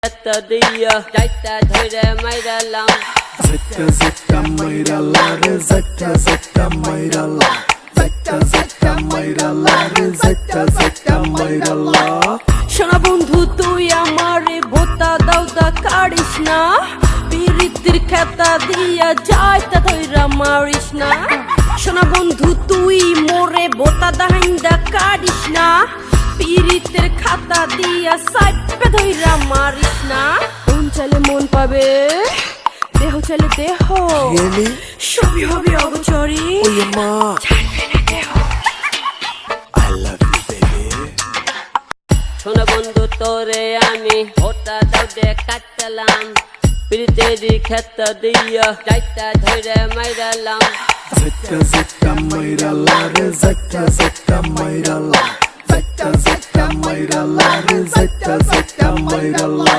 Zeta dia, jaita dhore mairalam. Zeta zeta mairala re zeta zeta mairala. Zeta zeta mairala re zeta zeta mairala. শোনা বন্ধু তুই আমারে ভোতা দাউদা কাড়িস না, পিরিতির খেতা দিয়া যাইতা ধইরা মারিস না। শোনা বন্ধু তুই মোরে ভোতা দাহাইন্দা কাড়িস না, পিরিতের খাতা দিয়া সাইপে ধইরা মারিস না। মন চাইলে মন পাবে, দেহ চাইলে দেহ, Really? সবই হবে অগোচরে। Oh yeah, ma. I love you, baby. শোনা বন্ধু তোরে আমি ভোতা দাউদে কাটলাম, পিরিতেরি খেতা দিয়া যাইতা ধইরা মাইরালাম। Zeta zeta mairala re zeta zeta mairala. Zeta zeta mairala re zeta zeta mairala.